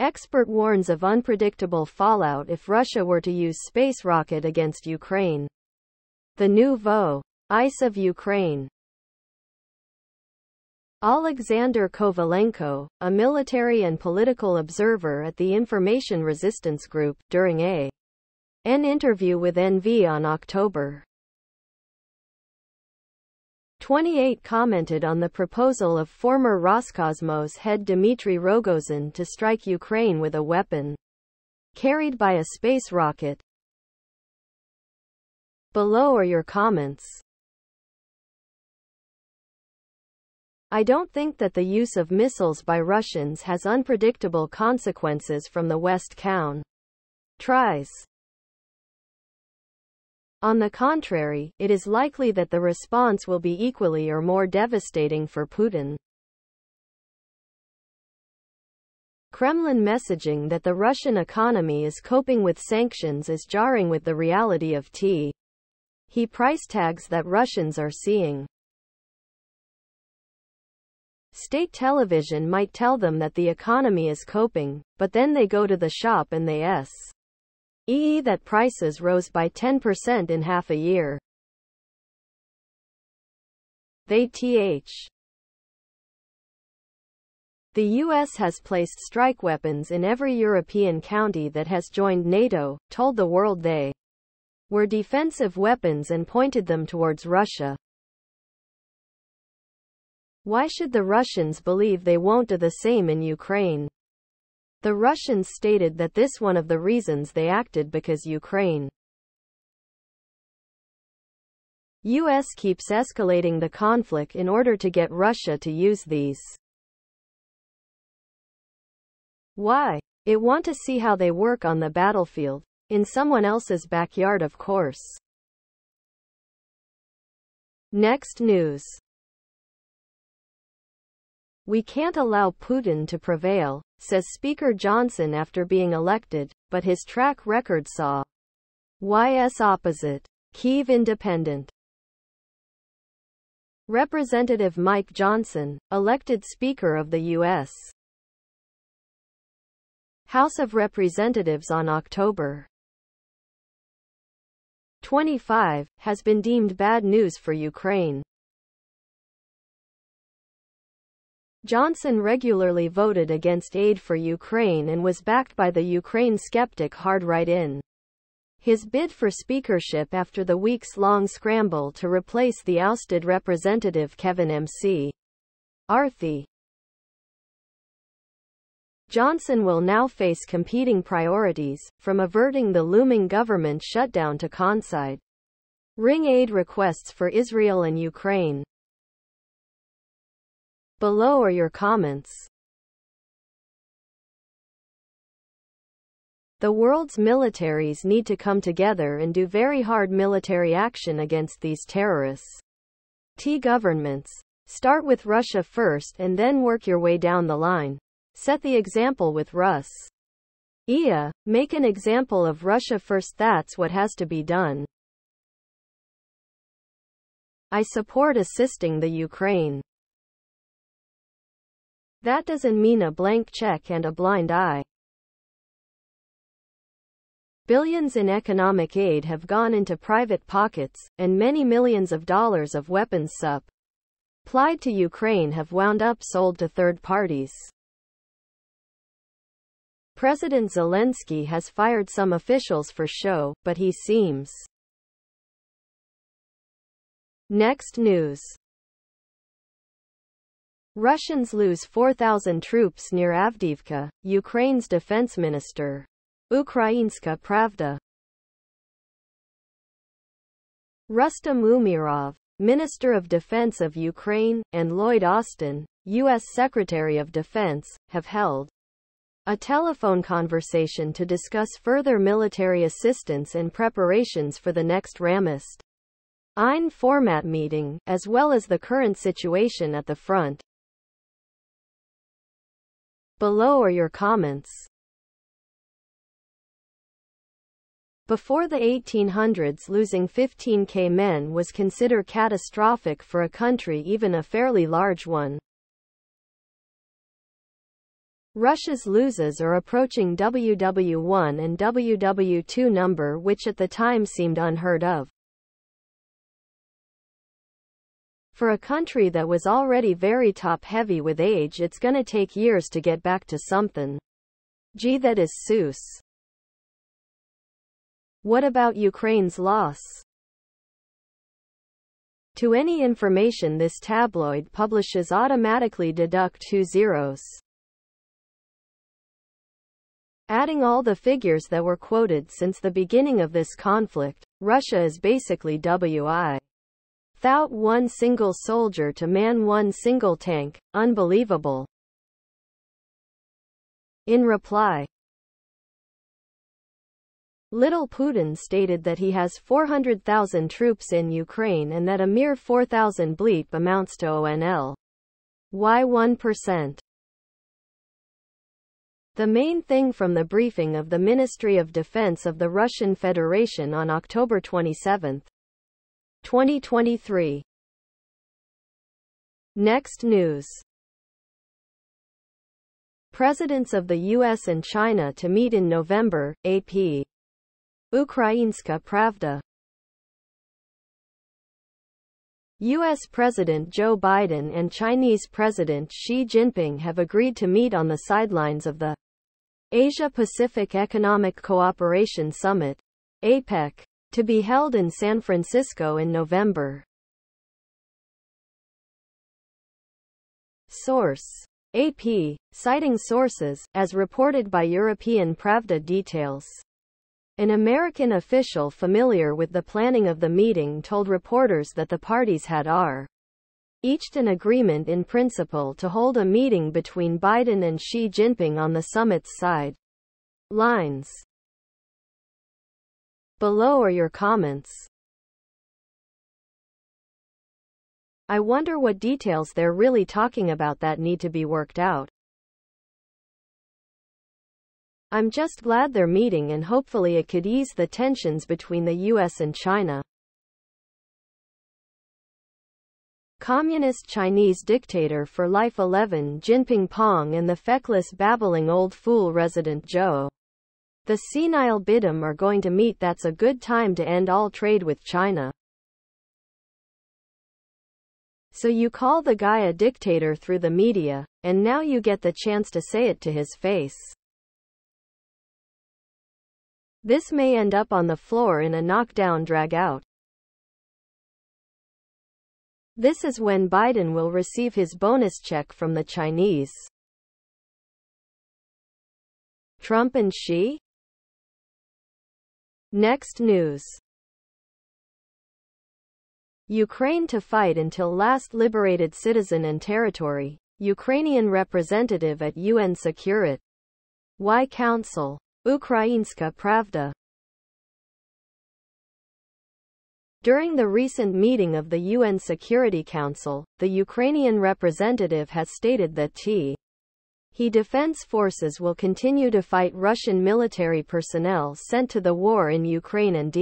Expert warns of unpredictable fallout if Russia were to use space rocket against Ukraine. The nouveau ice of Ukraine. Alexander Kovalenko, a military and political observer at the Information Resistance Group, during an interview with NV on October 28 commented on the proposal of former Roscosmos head Dmitry Rogozin to strike Ukraine with a weapon carried by a space rocket. Below are your comments. I don't think that the use of missiles by Russians has unpredictable consequences from the West tries. On the contrary, it is likely that the response will be equally or more devastating for Putin. Kremlin messaging that the Russian economy is coping with sanctions is jarring with the reality of the price tags that Russians are seeing. State television might tell them that the economy is coping, but then they go to the shop and they see that prices rose by 10% in half a year. The U.S. has placed strike weapons in every European county that has joined NATO, told the world they were defensive weapons and pointed them towards Russia. Why should the Russians believe they won't do the same in Ukraine? The Russians stated that this one of the reasons they acted because Ukraine U.S. keeps escalating the conflict in order to get Russia to use these. Why? It want to see how they work on the battlefield. In someone else's backyard, of course. Next news. We can't allow Putin to prevail, says Speaker Johnson after being elected, but his track record saw YS opposite. Kyiv Independent. Representative Mike Johnson, elected Speaker of the U.S. House of Representatives on October 25, has been deemed bad news for Ukraine. Johnson regularly voted against aid for Ukraine and was backed by the Ukraine skeptic Hard Right in his bid for speakership after the weeks-long scramble to replace the ousted Representative Kevin McCarthy. Johnson will now face competing priorities, from averting the looming government shutdown to considering aid requests for Israel and Ukraine. Below are your comments. The world's militaries need to come together and do very hard military action against these terrorists. Governments. Start with Russia first and then work your way down the line. Set the example with Russia. Make an example of Russia first. That's what has to be done. I support assisting the Ukraine. That doesn't mean a blank check and a blind eye. Billions in economic aid have gone into private pockets, and many millions of dollars of weapons supplied to Ukraine have wound up sold to third parties. President Zelensky has fired some officials for show, but he seems. Next news. Russians lose 4,000 troops near Avdiivka, Ukraine's defense minister. Ukrainska Pravda. Rustem Umerov, Minister of Defense of Ukraine, and Lloyd Austin, U.S. Secretary of Defense, have held a telephone conversation to discuss further military assistance and preparations for the next Ramstein format meeting, as well as the current situation at the front. Below are your comments. Before the 1800s, losing 15,000 men was considered catastrophic for a country, even a fairly large one. Russia's losses are approaching WW1 and WW2 number, which at the time seemed unheard of. For a country that was already very top-heavy with age, it's gonna take years to get back to something. Gee, that is Seuss. What about Ukraine's loss? To any information this tabloid publishes automatically deduct 2 zeros. Adding all the figures that were quoted since the beginning of this conflict, Russia is basically WI. Without one single soldier to man one single tank. Unbelievable. In reply, Little Putin stated that he has 400,000 troops in Ukraine and that a mere 4,000 bleep amounts to only 1%. The main thing from the briefing of the Ministry of Defense of the Russian Federation on October 27, 2023. Next news. Presidents of the US and China to meet in November, AP. Ukrainska Pravda. U.S. President Joe Biden and Chinese President Xi Jinping have agreed to meet on the sidelines of the Asia-Pacific Economic Cooperation Summit, APEC, to be held in San Francisco in November. Source: AP, citing sources, as reported by European Pravda details. An American official familiar with the planning of the meeting told reporters that the parties had reached an agreement in principle to hold a meeting between Biden and Xi Jinping on the summit's side lines. Below are your comments. I wonder what details they're really talking about that need to be worked out. I'm just glad they're meeting and hopefully it could ease the tensions between the US and China. Communist Chinese dictator for life 11 Jinping Pong and the feckless babbling old fool resident Zhou. The senile Bidam are going to meet. That's a good time to end all trade with China. So you call the guy a dictator through the media, and now you get the chance to say it to his face. This may end up on the floor in a knockdown drag-out. This is when Biden will receive his bonus check from the Chinese. Trump and Xi? Next news. Ukraine to fight until last liberated citizen and territory. Ukrainian representative at UN Security Council. Ukrainska Pravda. During the recent meeting of the UN Security Council, the Ukrainian representative has stated that he Defense Forces will continue to fight Russian military personnel sent to the war in Ukraine and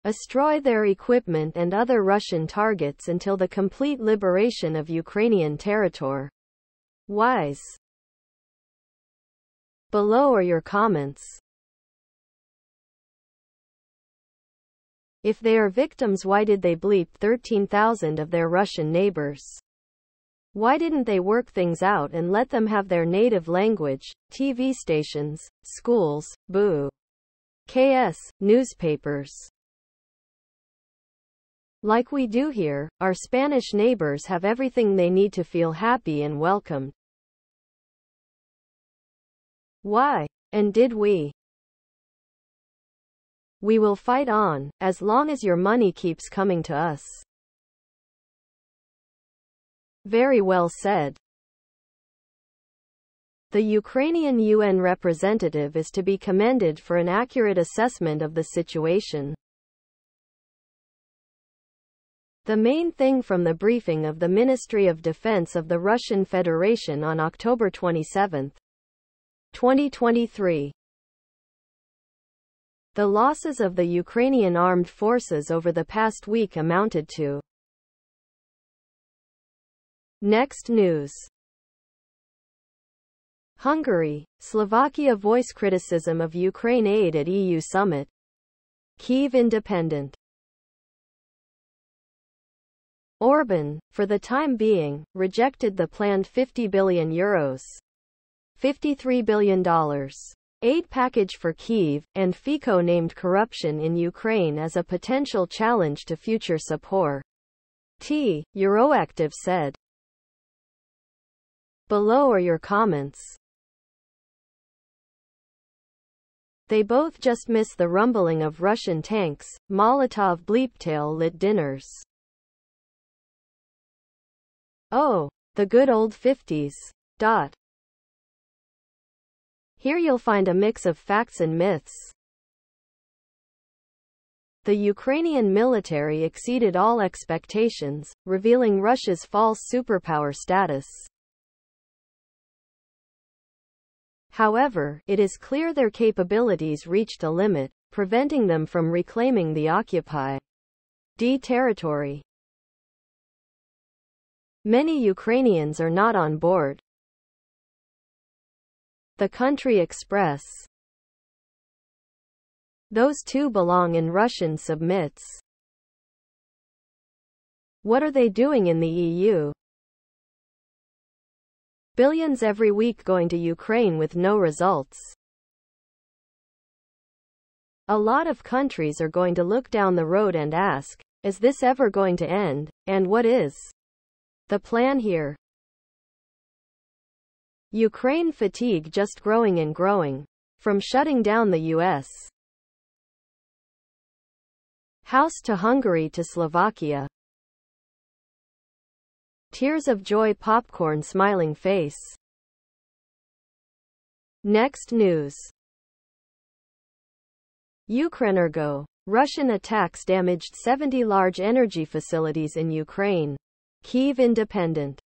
destroy their equipment and other Russian targets until the complete liberation of Ukrainian territory. Wise. Below are your comments. If they are victims, why did they bleep 13,000 of their Russian neighbors? Why didn't they work things out and let them have their native language, TV stations, schools, newspapers? Like we do here, our Spanish neighbors have everything they need to feel happy and welcomed. Why? And did we? We will fight on, as long as your money keeps coming to us. Very well said. The Ukrainian UN representative is to be commended for an accurate assessment of the situation. The main thing from the briefing of the Ministry of Defense of the Russian Federation on October 27, 2023. The losses of the Ukrainian armed forces over the past week amounted to. Next news. Hungary, Slovakia voice criticism of Ukraine aid at EU summit. Kyiv Independent. Orban, for the time being, rejected the planned €50 billion, $53 billion aid package for Kyiv, and Fico named corruption in Ukraine as a potential challenge to future support. Euroactiv said. Below are your comments. They both just miss the rumbling of Russian tanks. Molotov bleeptail lit dinners. Oh, the good old 50s. Here you'll find a mix of facts and myths. The Ukrainian military exceeded all expectations, revealing Russia's false superpower status. However, it is clear their capabilities reached a limit, preventing them from reclaiming the occupied territory. Many Ukrainians are not on board. The Country Express. Those two belong in Russian submits. What are they doing in the EU? Billions every week going to Ukraine with no results. A lot of countries are going to look down the road and ask, is this ever going to end, and what is the plan here? Ukraine fatigue just growing and growing. From shutting down the US house to Hungary to Slovakia. Tears of joy popcorn smiling face. Next news. Ukrenergo. Russian attacks damaged 70 large energy facilities in Ukraine. Kyiv Independent.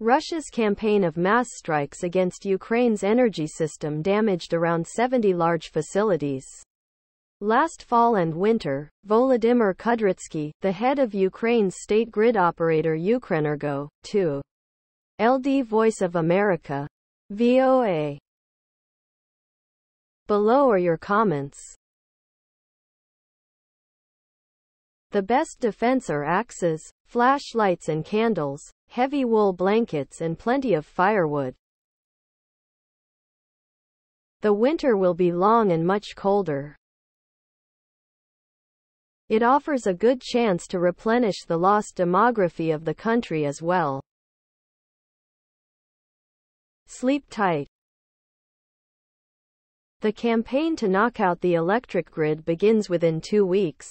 Russia's campaign of mass strikes against Ukraine's energy system damaged around 70 large facilities. Last fall and winter, Volodymyr Kudrytsky, the head of Ukraine's state grid operator Ukrenergo, to LD Voice of America, VOA. Below are your comments. The best defense are axes, flashlights and candles, heavy wool blankets and plenty of firewood. The winter will be long and much colder. It offers a good chance to replenish the lost demography of the country as well. Sleep tight. The campaign to knock out the electric grid begins within 2 weeks.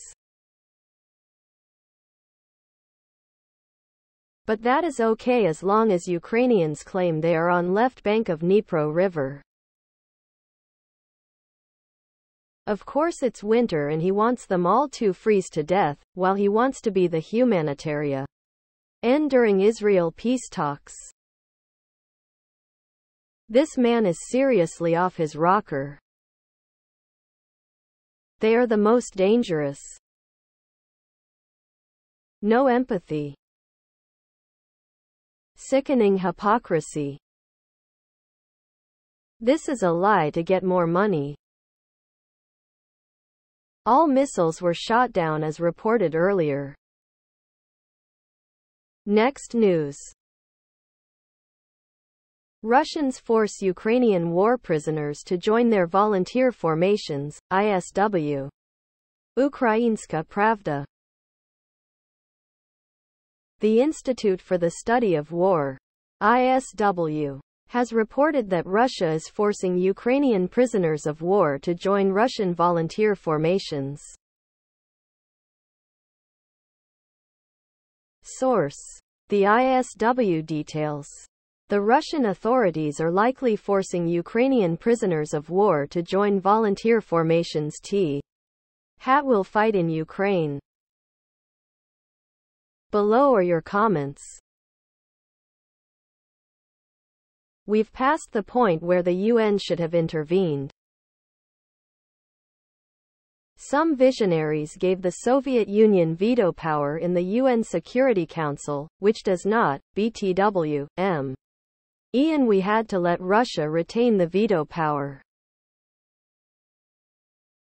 But that is okay as long as Ukrainians claim they are on left bank of Dnipro River. Of course it's winter and he wants them all to freeze to death, while he wants to be the humanitarian end during Israel peace talks. This man is seriously off his rocker. They are the most dangerous. No empathy. Sickening hypocrisy. This is a lie to get more money. All missiles were shot down as reported earlier. Next news. Russians force Ukrainian war prisoners to join their volunteer formations, ISW. Ukrainska Pravda. The Institute for the Study of War, ISW, has reported that Russia is forcing Ukrainian prisoners of war to join Russian volunteer formations. Source. The ISW details. The Russian authorities are likely forcing Ukrainian prisoners of war to join volunteer formations that will fight in Ukraine. Below are your comments. We've passed the point where the UN should have intervened. Some visionaries gave the Soviet Union veto power in the UN Security Council, which does not, BTW, M. Ian, we had to let Russia retain the veto power.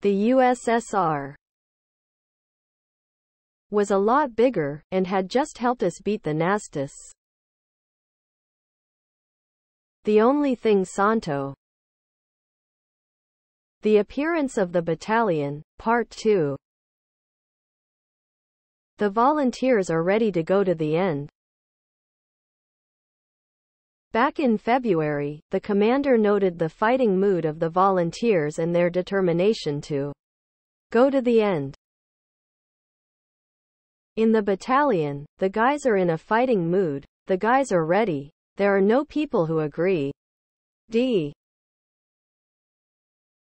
The USSR was a lot bigger, and had just helped us beat the Nazis. The only thing Santo. The appearance of the battalion, Part 2. The volunteers are ready to go to the end. Back in February, the commander noted the fighting mood of the volunteers and their determination to go to the end. In the battalion, the guys are in a fighting mood, the guys are ready, there are no people who agree.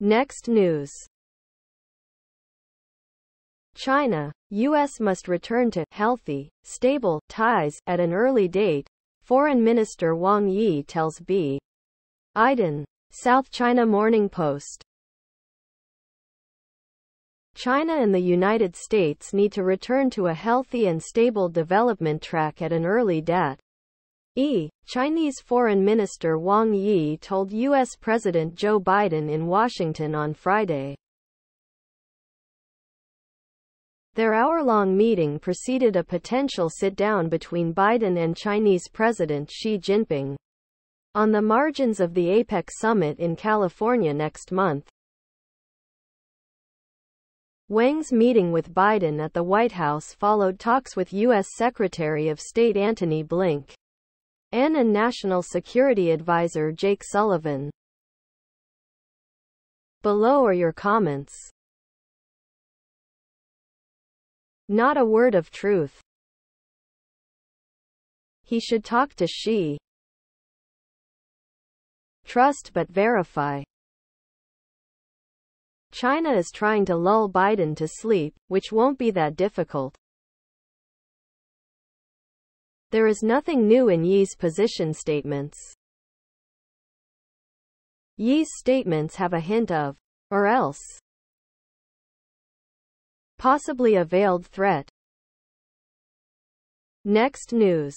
Next news. China, U.S. must return to healthy, stable ties at an early date, Foreign Minister Wang Yi tells Biden. South China Morning Post. China and the United States need to return to a healthy and stable development track at an early date. Chinese Foreign Minister Wang Yi told U.S. President Joe Biden in Washington on Friday. Their hour-long meeting preceded a potential sit-down between Biden and Chinese President Xi Jinping on the margins of the APEC summit in California next month. Wang's meeting with Biden at the White House followed talks with U.S. Secretary of State Antony Blinken and National Security Advisor Jake Sullivan. Below are your comments. Not a word of truth. He should talk to Xi. Trust but verify. China is trying to lull Biden to sleep, which won't be that difficult. There is nothing new in Yi's position statements. Yi's statements have a hint of, or else, possibly a veiled threat. Next news.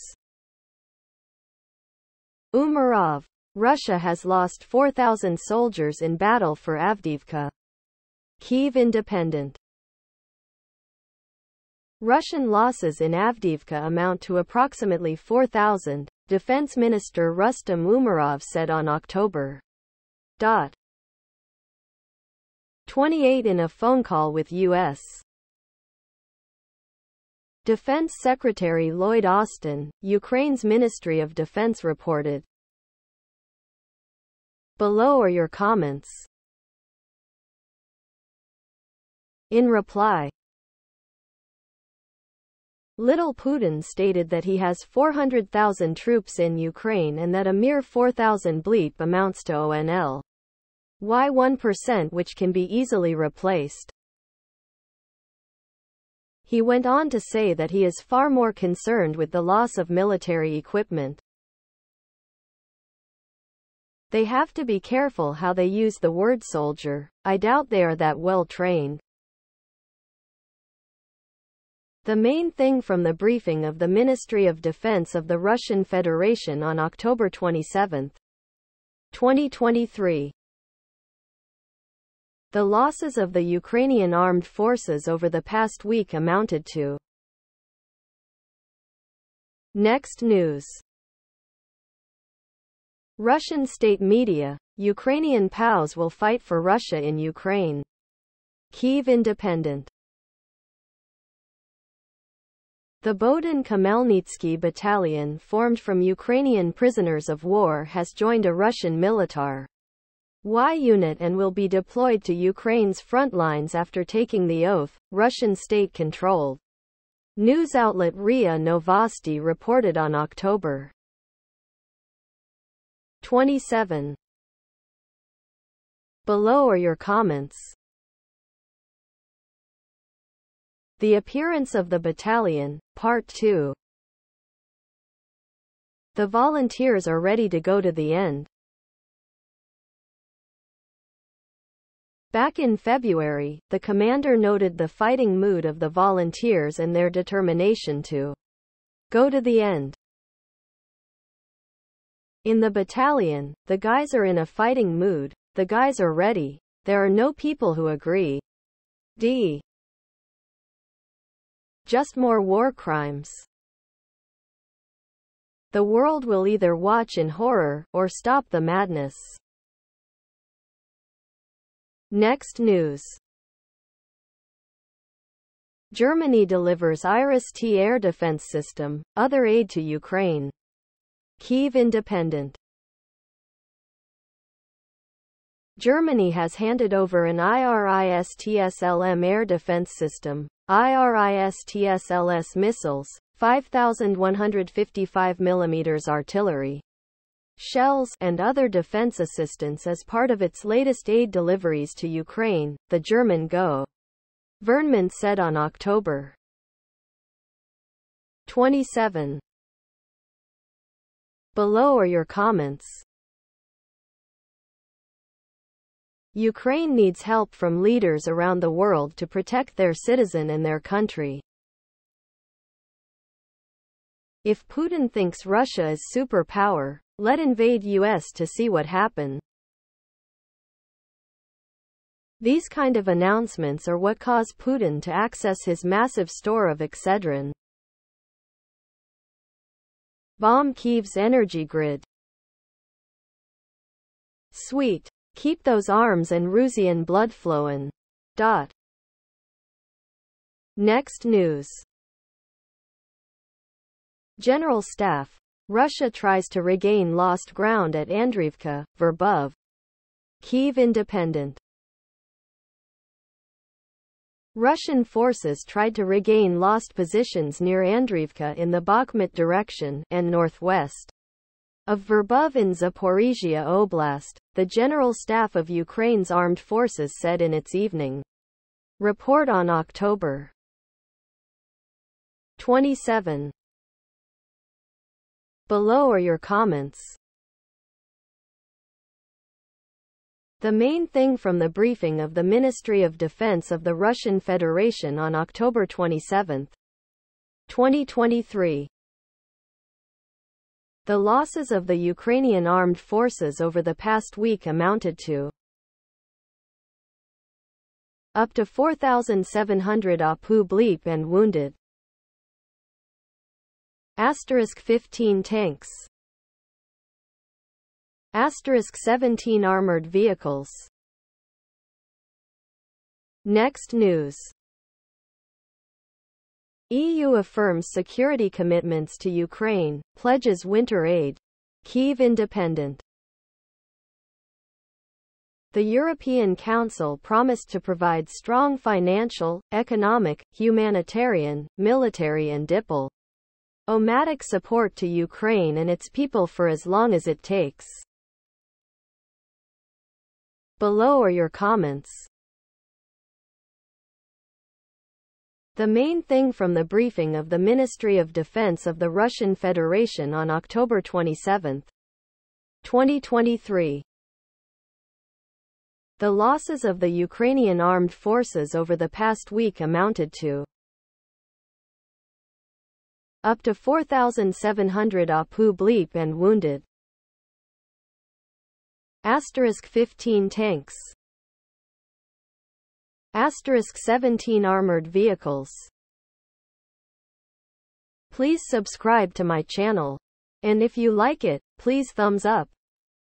Umarov. Russia has lost 4,000 soldiers in battle for Avdiivka. Kyiv Independent. Russian losses in Avdiivka amount to approximately 4,000, Defense Minister Rustem Umarov said on October 28 in a phone call with U.S. Defense Secretary Lloyd Austin, Ukraine's Ministry of Defense reported. Below are your comments. In reply, Little Putin stated that he has 400,000 troops in Ukraine and that a mere 4,000 bleep amounts to only 1%, which can be easily replaced. He went on to say that he is far more concerned with the loss of military equipment. They have to be careful how they use the word soldier. I doubt they are that well trained. The main thing from the briefing of the Ministry of Defense of the Russian Federation on October 27, 2023. The losses of the Ukrainian armed forces over the past week amounted to. Next news. Russian state media. Ukrainian POWs will fight for Russia in Ukraine. Kyiv Independent. The Bohdan Khmelnytsky battalion, formed from Ukrainian prisoners of war, has joined a Russian militar Y unit and will be deployed to Ukraine's front lines after taking the oath, Russian state-controlled news outlet RIA Novosti reported on October 27. Below are your comments. The appearance of the battalion, Part 2. The volunteers are ready to go to the end. Back in February, the commander noted the fighting mood of the volunteers and their determination to go to the end. In the battalion, the guys are in a fighting mood. The guys are ready. There are no people who agree. D. Just more war crimes. The world will either watch in horror, or stop the madness. Next news. Germany delivers Iris-T air defense system, other aid to Ukraine. Kyiv Independent. Germany has handed over an IRIS-T-SLM air defense system, IRIS-T-SLS missiles, 5,155 mm artillery, shells, and other defense assistance as part of its latest aid deliveries to Ukraine, the German government said on October 27. Below are your comments. Ukraine needs help from leaders around the world to protect their citizen and their country. If Putin thinks Russia is superpower, let invade US to see what happens. These kind of announcements are what cause Putin to access his massive store of Excedrin. Bomb Kyiv's energy grid. Sweet. Keep those arms and Rusian blood flowin'. Next news. General Staff. Russia tries to regain lost ground at Andriivka, Verbov. Kyiv Independent. Russian forces tried to regain lost positions near Andriivka in the Bakhmut direction and northwest of Verbov in Zaporizhia Oblast, the General Staff of Ukraine's armed forces said in its evening report on October 27. Below are your comments. The main thing from the briefing of the Ministry of Defense of the Russian Federation on October 27, 2023. The losses of the Ukrainian armed forces over the past week amounted to up to 4,700 APU and wounded. 15 tanks. 17 armored vehicles. Next news. EU affirms security commitments to Ukraine, pledges winter aid. Kyiv Independent. The European Council promised to provide strong financial, economic, humanitarian, military and diplomatic support to Ukraine and its people for as long as it takes. Below are your comments. The main thing from the briefing of the Ministry of Defense of the Russian Federation on October 27, 2023. The losses of the Ukrainian armed forces over the past week amounted to up to 4,700 APU and wounded. 15 tanks. 17 armored vehicles. Please subscribe to my channel. And if you like it, please thumbs up.